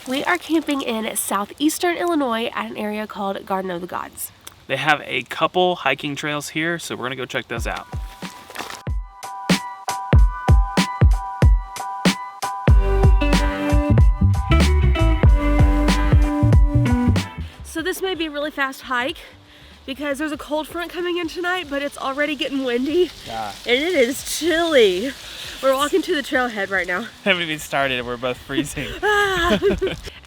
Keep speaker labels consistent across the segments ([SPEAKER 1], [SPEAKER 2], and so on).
[SPEAKER 1] We are camping in southeastern Illinois at an area called Garden of the Gods.
[SPEAKER 2] They have a couple hiking trails here, so we're gonna go check those out.
[SPEAKER 1] So this may be a really fast hike because there's a cold front coming in tonight, but it's already getting windy.
[SPEAKER 2] Yeah.
[SPEAKER 1] And it is chilly. We're walking to the trailhead right now.
[SPEAKER 2] Haven't even started, we're both freezing.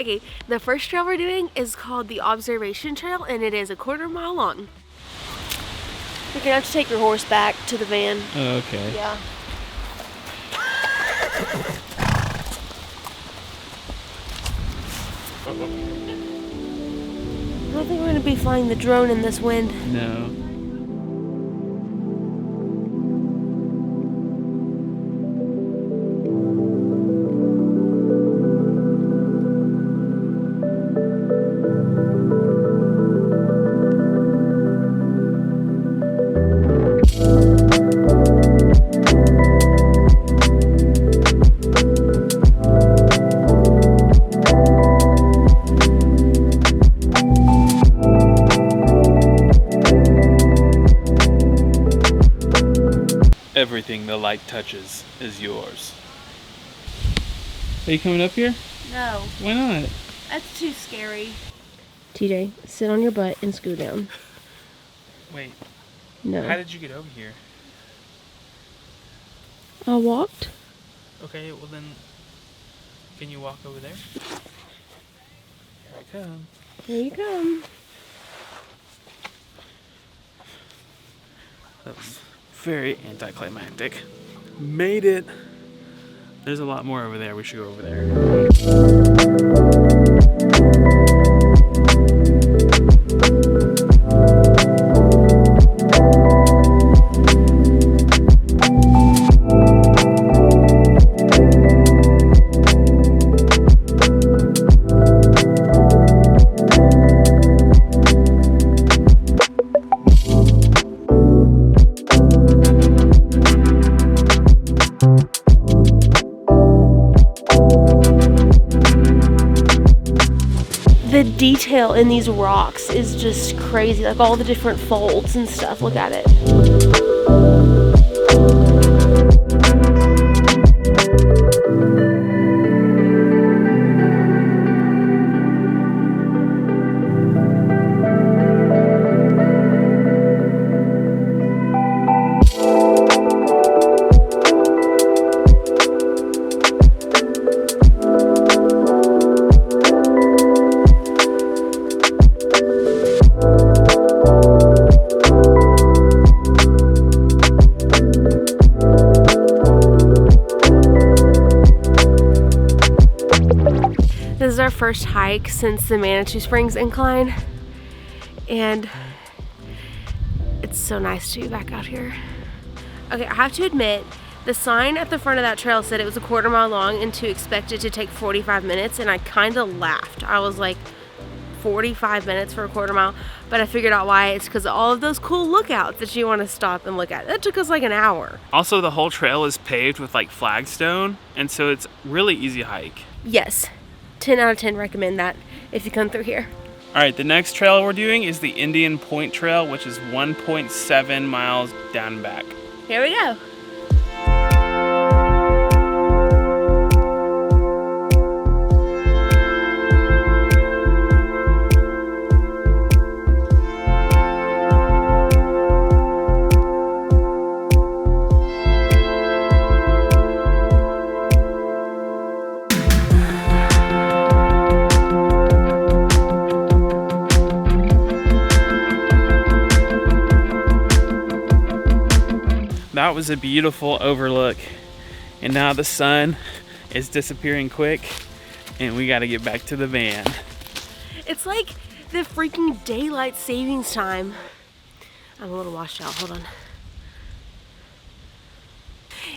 [SPEAKER 1] Okay, the first trail we're doing is called the Observation Trail, and it is a 1/4 mile long. You're gonna have to take your horse back to the van.
[SPEAKER 2] Oh, okay.
[SPEAKER 1] Yeah. I don't think we're gonna be flying the drone in this wind.
[SPEAKER 2] No. Everything the light touches is yours. Are you coming up here?
[SPEAKER 1] No,
[SPEAKER 2] Why not?
[SPEAKER 1] that's too scary. TJ, sit on your butt and scoot down.
[SPEAKER 2] Wait,
[SPEAKER 1] No.
[SPEAKER 2] how did you get over here?
[SPEAKER 1] I walked.
[SPEAKER 2] Okay, well then, can you walk over there? Here I come.
[SPEAKER 1] Here you come.
[SPEAKER 2] That was very anticlimactic. Made it. There's a lot more over there. We should go over there.
[SPEAKER 1] The detail in these rocks is just crazy, like all the different folds and stuff. Look at it. This is our first hike since the Manitou Springs incline, and it's so nice to be back out here. Okay, I have to admit, the sign at the front of that trail said it was a 1/4 mile long and to expect it to take 45 minutes, and I kind of laughed. I was like, 45 minutes for a 1/4 mile, but I figured out why. It's because of all of those cool lookouts that you want to stop and look at. That took us like an hour.
[SPEAKER 2] Also, the whole trail is paved with like flagstone, and so it's really easy hike.
[SPEAKER 1] Yes, 10 out of 10 recommend that if you come through here.
[SPEAKER 2] All right, the next trail we're doing is the Indian Point Trail, which is 1.7 miles down and back.
[SPEAKER 1] Here we go.
[SPEAKER 2] That was a beautiful overlook, and now the sun is disappearing quick, and we got to get back to the van.
[SPEAKER 1] It's like the freaking daylight savings time. I'm a little washed out, hold on.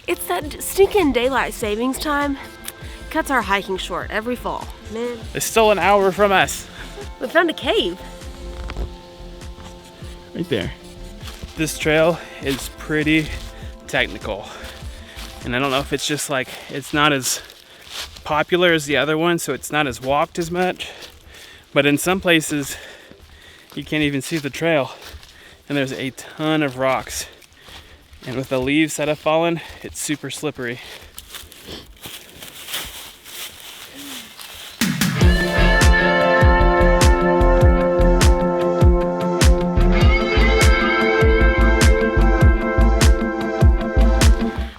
[SPEAKER 1] It's that stinking daylight savings time. Cuts our hiking short every fall, man.
[SPEAKER 2] It's still an hour from us.
[SPEAKER 1] We found a cave.
[SPEAKER 2] Right there. This trail is pretty technical, and I don't know if it's just like it's not as popular as the other one, so it's not as walked as much. But in some places, you can't even see the trail, and there's a ton of rocks. And with the leaves that have fallen, it's super slippery.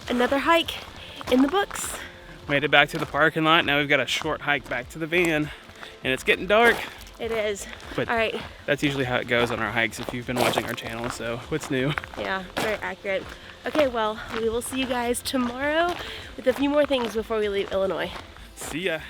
[SPEAKER 1] Another hike in the books.
[SPEAKER 2] Made it back to the parking lot. Now we've got a short hike back to the van, and it's getting dark.
[SPEAKER 1] It is.
[SPEAKER 2] But
[SPEAKER 1] all right.
[SPEAKER 2] That's usually how it goes on our hikes if you've been watching our channel, so what's new?
[SPEAKER 1] Yeah, very accurate. Okay, well, we will see you guys tomorrow with a few more things before we leave Illinois.
[SPEAKER 2] See ya.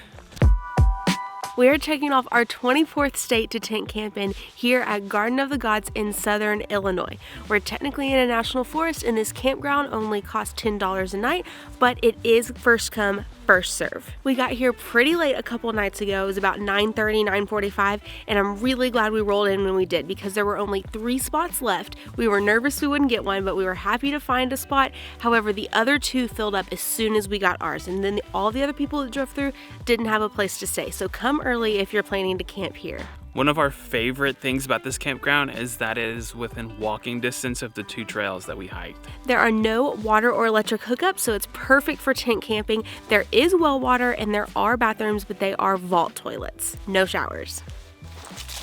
[SPEAKER 1] We are checking off our 24th state to tent camp in here at Garden of the Gods in southern Illinois. We're technically in a national forest, and this campground only costs $10 a night, but it is first come, first serve. We got here pretty late a couple nights ago. It was about 9:30, 9:45, and I'm really glad we rolled in when we did because there were only 3 spots left. We were nervous we wouldn't get one, but we were happy to find a spot. However, the other 2 filled up as soon as we got ours, and then all the other people that drove through didn't have a place to stay. So come early if you're planning to camp here.
[SPEAKER 2] One of our favorite things about this campground is that it is within walking distance of the 2 trails that we hiked.
[SPEAKER 1] There are no water or electric hookups, so it's perfect for tent camping. There is well water and there are bathrooms, but they are vault toilets. No showers.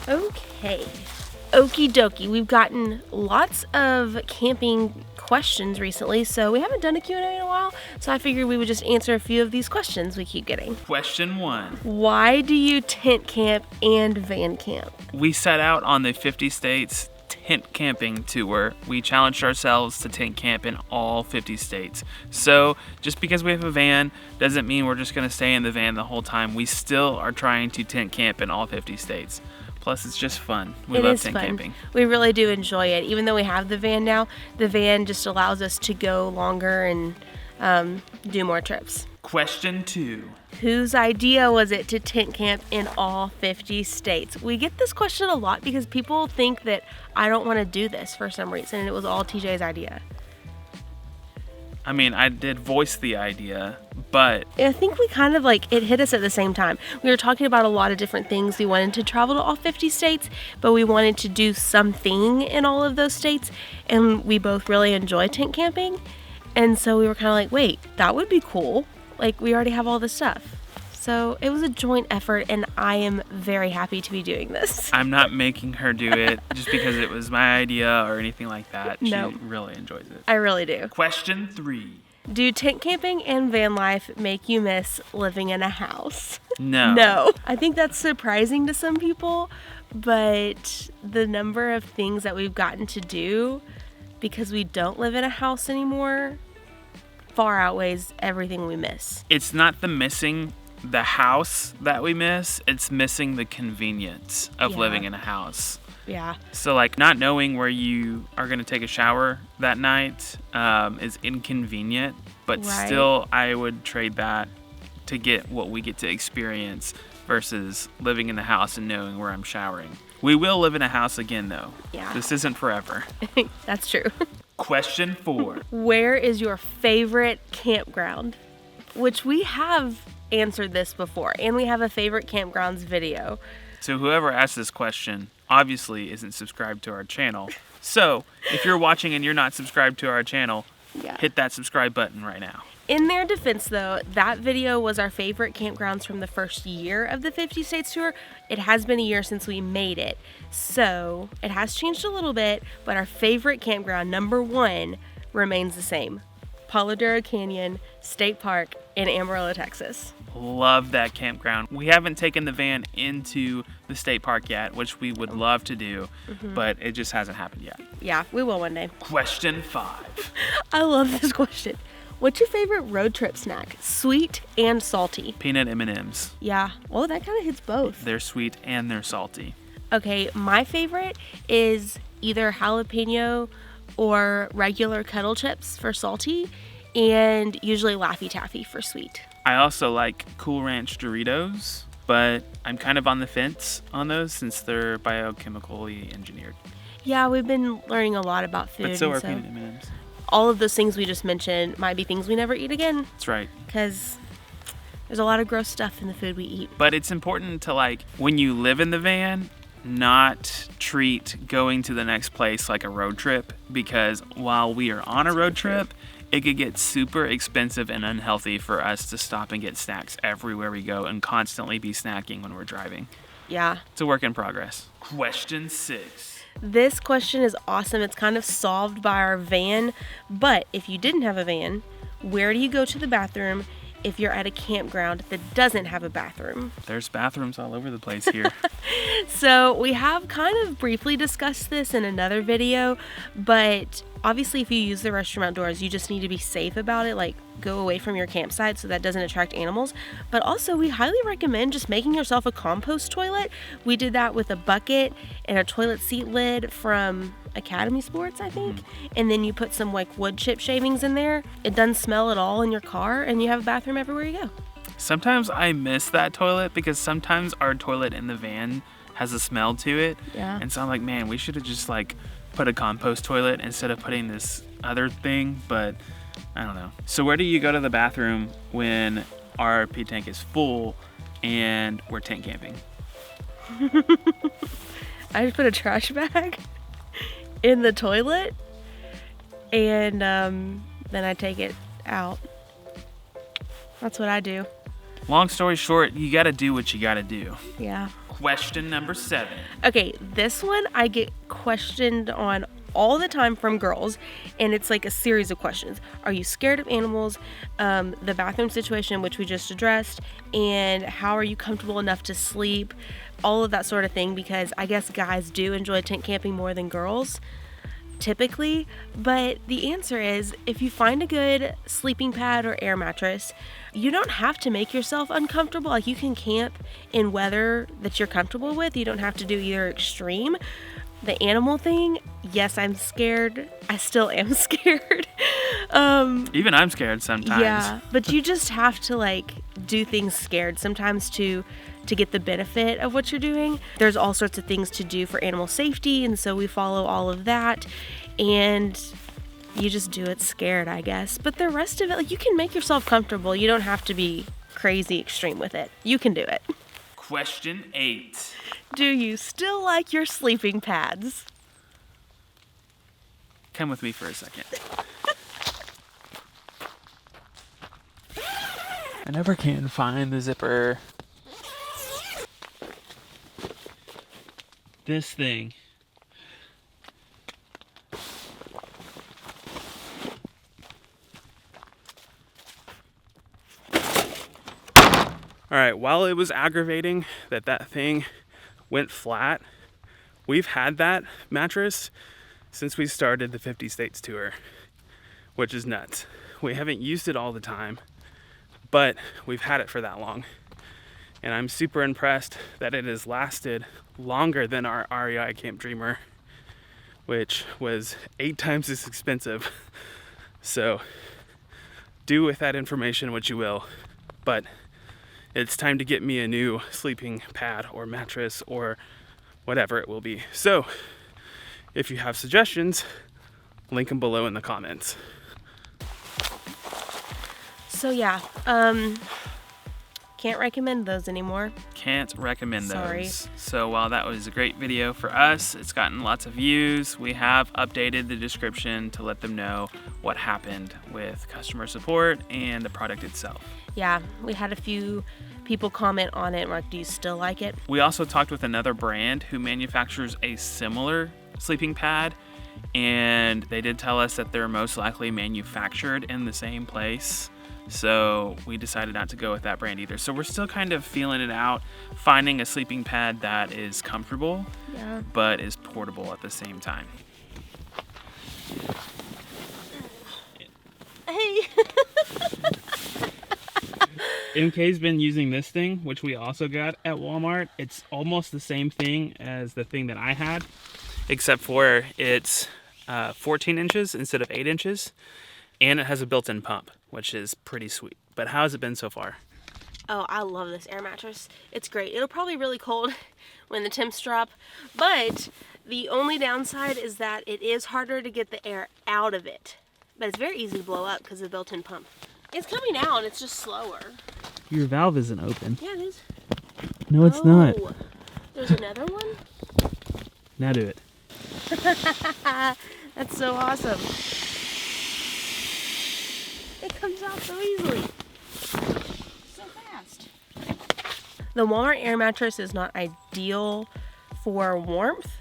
[SPEAKER 1] Okay. Okie dokie. We've gotten lots of camping questions recently, so we haven't done a Q&A in a while, so I figured we would just answer a few of these questions we keep getting.
[SPEAKER 2] Question 1.
[SPEAKER 1] Why do you tent camp and van camp?
[SPEAKER 2] We set out on the 50 states tent camping tour. We challenged ourselves to tent camp in all 50 states. So just because we have a van doesn't mean we're just gonna stay in the van the whole time. We still are trying to tent camp in all 50 states. Plus, it's just fun. We love tent camping.
[SPEAKER 1] We really do enjoy it. Even though we have the van now, the van just allows us to go longer and do more trips.
[SPEAKER 2] Question 2.
[SPEAKER 1] Whose idea was it to tent camp in all 50 states? We get this question a lot because people think that I don't want to do this for some reason, and it was all TJ's idea.
[SPEAKER 2] I mean, I did voice the idea, but
[SPEAKER 1] I think we kind of it hit us at the same time. We were talking about a lot of different things. We wanted to travel to all 50 states, but we wanted to do something in all of those states, and we both really enjoy tent camping. And so we were kind of like, wait, that would be cool. We already have all this stuff. So it was a joint effort, and I am very happy to be doing this.
[SPEAKER 2] I'm not making her do it just because it was my idea or anything like that.
[SPEAKER 1] No.
[SPEAKER 2] She really enjoys it.
[SPEAKER 1] I really do.
[SPEAKER 2] Question 3.
[SPEAKER 1] Do tent camping and van life make you miss living in a house?
[SPEAKER 2] No.
[SPEAKER 1] No. I think that's surprising to some people, but the number of things that we've gotten to do because we don't live in a house anymore far outweighs everything we miss.
[SPEAKER 2] It's not the missing the house that we miss, it's missing the convenience of living in a house.
[SPEAKER 1] Yeah.
[SPEAKER 2] So not knowing where you are going to take a shower that night is inconvenient, but still I would trade that to get what we get to experience versus living in the house and knowing where I'm showering. We will live in a house again though.
[SPEAKER 1] Yeah.
[SPEAKER 2] This isn't forever.
[SPEAKER 1] That's true.
[SPEAKER 2] Question 4.
[SPEAKER 1] Where is your favorite campground? Which we have answered this before, and we have a favorite campgrounds video.
[SPEAKER 2] So whoever asked this question obviously isn't subscribed to our channel. So if you're watching and you're not subscribed to our channel, hit that subscribe button right now.
[SPEAKER 1] In their defense though, that video was our favorite campgrounds from the first year of the 50 States Tour. It has been a year since we made it, so it has changed a little bit, but our favorite campground, number 1, remains the same. Palo Duro Canyon State Park in Amarillo, Texas.
[SPEAKER 2] Love that campground. We haven't taken the van into the state park yet, which we would love to do, but it just hasn't happened yet.
[SPEAKER 1] Yeah, we will one day.
[SPEAKER 2] Question 5.
[SPEAKER 1] I love this question. What's your favorite road trip snack? Sweet and salty.
[SPEAKER 2] Peanut M&Ms.
[SPEAKER 1] Yeah, well, that kind of hits both.
[SPEAKER 2] They're sweet and they're salty.
[SPEAKER 1] Okay, my favorite is either jalapeno or regular kettle chips for salty, and usually Laffy Taffy for sweet.
[SPEAKER 2] I also like Cool Ranch Doritos, but I'm kind of on the fence on those since they're biochemically engineered.
[SPEAKER 1] Yeah, we've been learning a lot about food.
[SPEAKER 2] But so are peanut M&Ms.
[SPEAKER 1] All of those things we just mentioned might be things we never eat again.
[SPEAKER 2] That's right.
[SPEAKER 1] Because There's a lot of gross stuff in the food we eat.
[SPEAKER 2] But it's important to, like, when you live in the van, not treat going to the next place like a road trip, because while we are on a road trip, it could get super expensive and unhealthy for us to stop and get snacks everywhere we go and constantly be snacking when we're driving.
[SPEAKER 1] Yeah.
[SPEAKER 2] It's a work in progress. Question 6.
[SPEAKER 1] This question is awesome. It's kind of solved by our van, but if you didn't have a van, where do you go to the bathroom if you're at a campground that doesn't have a bathroom?
[SPEAKER 2] There's bathrooms all over the place here.
[SPEAKER 1] So we have kind of briefly discussed this in another video, but obviously if you use the restroom outdoors, you just need to be safe about it, like go away from your campsite so that doesn't attract animals. But also we highly recommend just making yourself a compost toilet. We did that with a bucket and a toilet seat lid from Academy Sports, I think. And then you put some like wood chip shavings in there. It doesn't smell at all in your car, and you have a bathroom everywhere you go.
[SPEAKER 2] Sometimes I miss that toilet because sometimes our toilet in the van has a smell to it.
[SPEAKER 1] Yeah.
[SPEAKER 2] And so I'm like, man, we should have just like put a compost toilet instead of putting this other thing, but I don't know. So where do you go to the bathroom when our RP tank is full and we're tent camping?
[SPEAKER 1] I just put a trash bag in the toilet, and then I take it out. That's what I do.
[SPEAKER 2] Long story short, you gotta do what you gotta do.
[SPEAKER 1] Yeah.
[SPEAKER 2] Question number 7.
[SPEAKER 1] Okay, this one I get questioned on all the time from girls, and it's like a series of questions. Are you scared of animals? The bathroom situation, which we just addressed, and how are you comfortable enough to sleep? All of that sort of thing, because I guess guys do enjoy tent camping more than girls, typically. But the answer is, if you find a good sleeping pad or air mattress, you don't have to make yourself uncomfortable. Like, you can camp in weather that you're comfortable with. You don't have to do either extreme. The animal thing, yes, I'm scared. I still am scared.
[SPEAKER 2] Even I'm scared sometimes.
[SPEAKER 1] Yeah, but you just have to like do things scared sometimes to get the benefit of what you're doing. There's all sorts of things to do for animal safety, and so we follow all of that, and you just do it scared, I guess. But the rest of it, like, you can make yourself comfortable. You don't have to be crazy extreme with it. You can do it.
[SPEAKER 2] Question 8.
[SPEAKER 1] Do you still like your sleeping pads?
[SPEAKER 2] Come with me for a second. I never can find the zipper. This thing. All right, while it was aggravating that thing went flat, we've had that mattress since we started the 50 States tour, which is nuts. We haven't used it all the time, but we've had it for that long. And I'm super impressed that it has lasted longer than our REI Camp Dreamer, which was 8 times as expensive. So do with that information what you will, but it's time to get me a new sleeping pad or mattress or whatever it will be. So if you have suggestions, link them below in the comments.
[SPEAKER 1] So yeah, can't recommend those anymore.
[SPEAKER 2] Can't recommend those.
[SPEAKER 1] Sorry.
[SPEAKER 2] So while that was a great video for us, it's gotten lots of views. We have updated the description to let them know what happened with customer support and the product itself.
[SPEAKER 1] Yeah, we had a few people comment on it, like, do you still like it?
[SPEAKER 2] We also talked with another brand who manufactures a similar sleeping pad, and they did tell us that they're most likely manufactured in the same place. So we decided not to go with that brand either. So we're still kind of feeling it out, finding a sleeping pad that is comfortable, but is portable at the same time.
[SPEAKER 1] Hey.
[SPEAKER 2] MK's been using this thing, which we also got at Walmart. It's almost the same thing as the thing that I had, except for it's 14 inches instead of 8 inches, and it has a built-in pump, which is pretty sweet. But how has it been so far?
[SPEAKER 1] Oh, I love this air mattress. It's great. It'll probably be really cold when the temps drop, but the only downside is that it is harder to get the air out of it. But it's very easy to blow up because of the built-in pump. It's coming out, it's just slower.
[SPEAKER 2] Your valve isn't open.
[SPEAKER 1] Yeah, it is.
[SPEAKER 2] No, it's not.
[SPEAKER 1] There's another one?
[SPEAKER 2] Now do it.
[SPEAKER 1] That's so awesome. It comes out so easily. So fast. The Walmart air mattress is not ideal for warmth.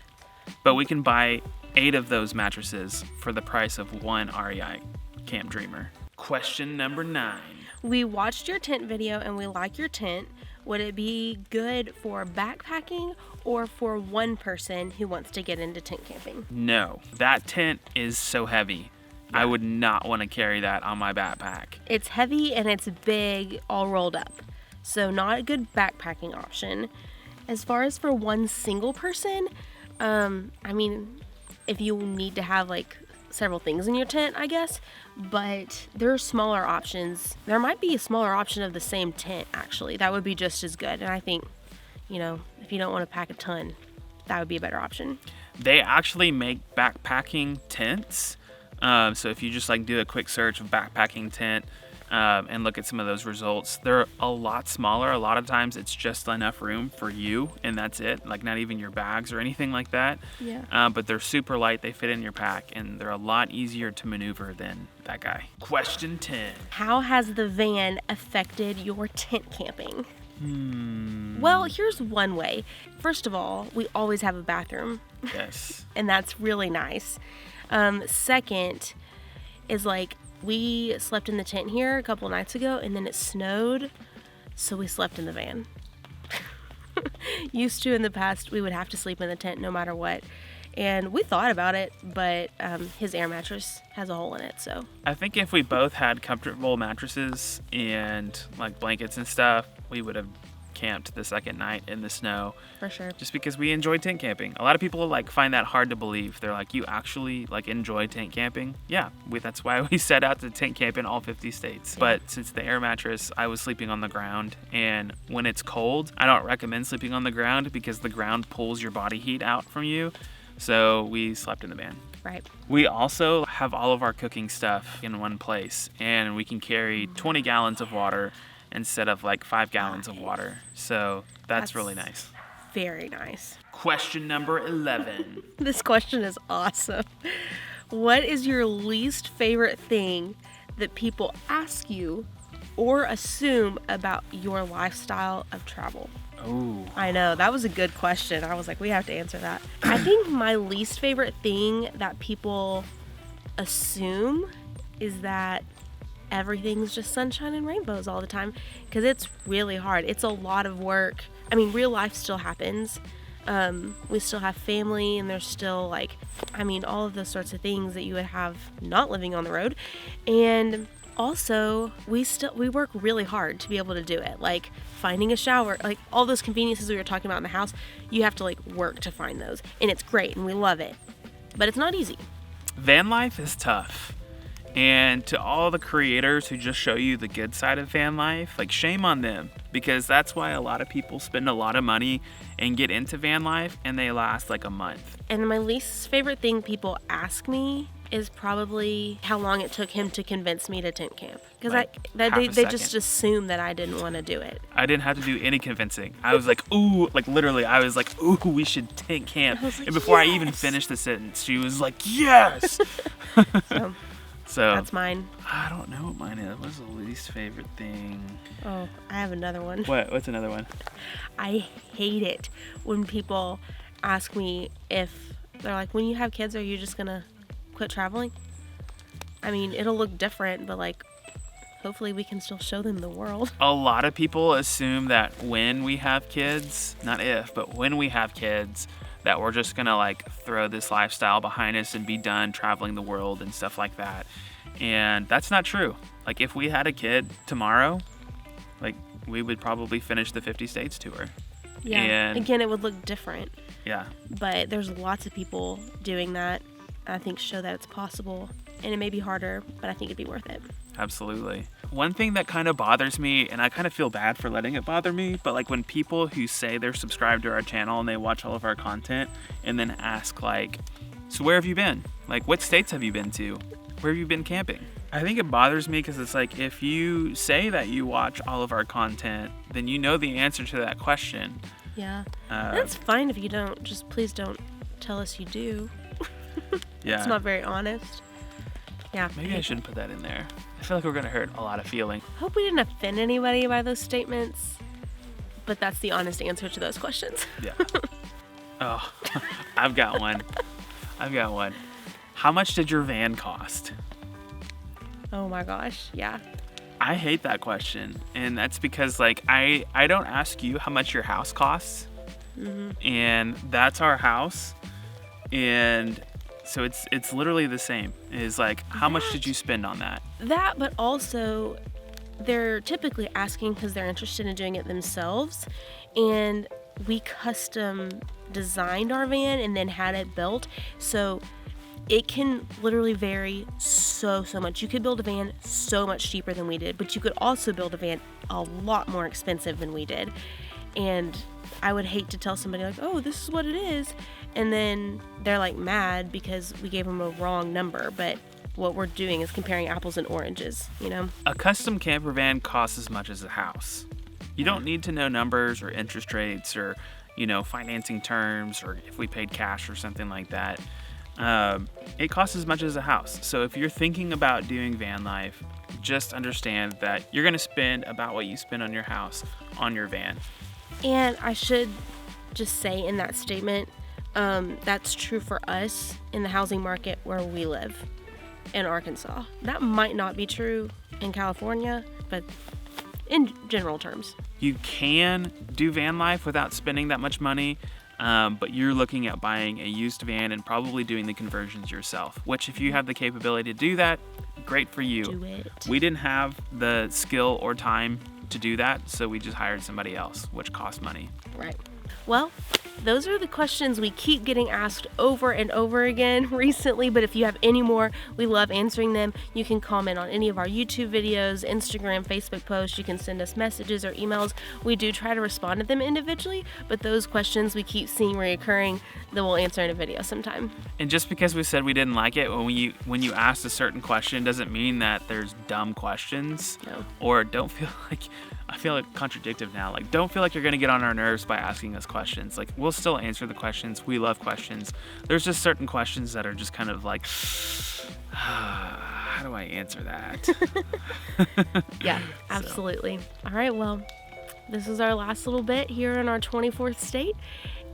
[SPEAKER 2] But we can buy 8 of those mattresses for the price of one REI Camp Dreamer. Question number 9.
[SPEAKER 1] We watched your tent video and we like your tent. Would it be good for backpacking or for one person who wants to get into tent camping?
[SPEAKER 2] No, that tent is so heavy. I would not want to carry that on my backpack.
[SPEAKER 1] It's heavy and it's big, all rolled up. So not a good backpacking option. As far as for one single person, I mean, if you need to have like several things in your tent, I guess, but there are smaller options. There might be a smaller option of the same tent, actually. That would be just as good. And I think, you know, if you don't want to pack a ton, that would be a better option.
[SPEAKER 2] They actually make backpacking tents. So if you just like do a quick search of backpacking tent and look at some of those results, they're a lot smaller. A lot of times it's just enough room for you and that's it. Like not even your bags or anything like that.
[SPEAKER 1] Yeah.
[SPEAKER 2] But they're super light. They fit in your pack and they're a lot easier to maneuver than that guy. Question 10.
[SPEAKER 1] How has the van affected your tent camping? Well, here's one way. First of all, we always have a bathroom.
[SPEAKER 2] Yes.
[SPEAKER 1] And that's really nice. Second is like we slept in the tent here a couple nights ago and then it snowed, so we slept in the van. Used to in the past, we would have to sleep in the tent no matter what. And we thought about it, but his air mattress has a hole in it, so.
[SPEAKER 2] I think if we both had comfortable mattresses and like blankets and stuff, we would have camped the second night in the snow.
[SPEAKER 1] For sure.
[SPEAKER 2] Just because we enjoy tent camping. A lot of people like find that hard to believe. They're like, you actually like enjoy tent camping? Yeah, that's why we set out to tent camp in all 50 states. Yeah. But since the air mattress, I was sleeping on the ground, and when it's cold, I don't recommend sleeping on the ground because the ground pulls your body heat out from you. So we slept in the van.
[SPEAKER 1] Right.
[SPEAKER 2] We also have all of our cooking stuff in one place, and we can carry 20 gallons of water instead of like 5 gallons of water. So that's really nice.
[SPEAKER 1] Very nice.
[SPEAKER 2] Question number 11.
[SPEAKER 1] This question is awesome. What is your least favorite thing that people ask you or assume about your lifestyle of travel?
[SPEAKER 2] Oh.
[SPEAKER 1] I know, that was a good question. I was like, we have to answer that. I think my least favorite thing that people assume is that everything's just sunshine and rainbows all the time, because it's really hard. It's a lot of work. I mean, real life still happens. We still have family, and there's still like, I mean, all of those sorts of things that you would have not living on the road. And also, we work really hard to be able to do it. Like finding a shower, like all those conveniences we were talking about in the house, you have to like work to find those. And it's great, and we love it. But it's not easy.
[SPEAKER 2] Van life is tough. And to all the creators who just show you the good side of van life, like shame on them, because that's why a lot of people spend a lot of money and get into van life and they last like a month.
[SPEAKER 1] And my least favorite thing people ask me is probably how long it took him to convince me to tent camp. Because
[SPEAKER 2] Like
[SPEAKER 1] they just assume that I didn't want to do it.
[SPEAKER 2] I didn't have to do any convincing. I was like, ooh, like literally, I was like, ooh, we should tent camp.
[SPEAKER 1] Like,
[SPEAKER 2] and before
[SPEAKER 1] yes!
[SPEAKER 2] I even finished the sentence, she was like, yes. So
[SPEAKER 1] that's mine.
[SPEAKER 2] I don't know what mine is. What's the least favorite thing?
[SPEAKER 1] Oh, I have another one.
[SPEAKER 2] What's another one?
[SPEAKER 1] I hate it when people ask me if they're like, when you have kids, are you just gonna quit traveling? I mean, it'll look different, but like, hopefully we can still show them the world.
[SPEAKER 2] A lot of people assume that when we have kids, not if, but when we have kids, that we're just gonna like throw this lifestyle behind us and be done traveling the world and stuff like that. And that's not true. Like if we had a kid tomorrow, like we would probably finish the 50 states tour.
[SPEAKER 1] Yeah,
[SPEAKER 2] and
[SPEAKER 1] again, it would look different.
[SPEAKER 2] Yeah.
[SPEAKER 1] But there's lots of people doing that. I think show that it's possible, and it may be harder, but I think it'd be worth it.
[SPEAKER 2] Absolutely. One thing that kind of bothers me, and I kind of feel bad for letting it bother me, but like when people who say they're subscribed to our channel and they watch all of our content and then ask like, so where have you been? Like what states have you been to? Where have you been camping? I think it bothers me because it's like, if you say that you watch all of our content, then you know the answer to that question.
[SPEAKER 1] Yeah. That's fine if you don't. Just please don't tell us you do.
[SPEAKER 2] Yeah.
[SPEAKER 1] It's not very honest. Yeah.
[SPEAKER 2] Maybe I shouldn't put that in there. I feel like we're going to hurt a lot of feeling.
[SPEAKER 1] Hope we didn't offend anybody by those statements, but that's the honest answer to those questions.
[SPEAKER 2] Yeah. Oh, I've got one. How much did your van cost?
[SPEAKER 1] Oh my gosh, yeah.
[SPEAKER 2] I hate that question, and that's because like I don't ask you how much your house costs, and that's our house, and so it's literally the same. Is like, how much did you spend on that?
[SPEAKER 1] That, but also they're typically asking because they're interested in doing it themselves, and we custom designed our van and then had it built, so it can literally vary so much. You could build a van so much cheaper than we did, but you could also build a van a lot more expensive than we did. And I would hate to tell somebody like, oh, this is what it is, and then they're like mad because we gave them a wrong number. But what we're doing is comparing apples and oranges, you know?
[SPEAKER 2] A custom camper van costs as much as a house. You don't need to know numbers or interest rates or, financing terms, or if we paid cash or something like that. It costs as much as a house. So if you're thinking about doing van life, just understand that you're going to spend about what you spend on your house on your van.
[SPEAKER 1] And I should just say in that statement, that's true for us in the housing market where we live in Arkansas. That might not be true in California, but in general terms.
[SPEAKER 2] You can do van life without spending that much money. But you're looking at buying a used van and probably doing the conversions yourself, which if you have the capability to do that, great for you.
[SPEAKER 1] Do it.
[SPEAKER 2] We didn't have the skill or time to do that, so we just hired somebody else, which cost money.
[SPEAKER 1] Right. Well, those are the questions we keep getting asked over and over again recently, but if you have any more, we love answering them. You can comment on any of our YouTube videos, Instagram, Facebook posts. You can send us messages or emails. We do try to respond to them individually, but those questions we keep seeing reoccurring that we'll answer in a video sometime.
[SPEAKER 2] And just because we said we didn't like it, when you asked a certain question doesn't mean that there's dumb questions.
[SPEAKER 1] No.
[SPEAKER 2] Or don't feel like, I feel like contradictive now. Like, don't feel like you're going to get on our nerves by asking us questions. Like, we'll still answer the questions. We love questions. There's just certain questions that are just kind of like, how do I answer that?
[SPEAKER 1] Yeah, absolutely. All right, well, this is our last little bit here in our 24th state,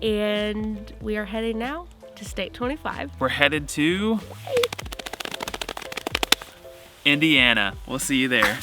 [SPEAKER 1] and we are headed now to state 25.
[SPEAKER 2] We're headed to Indiana. We'll see you there.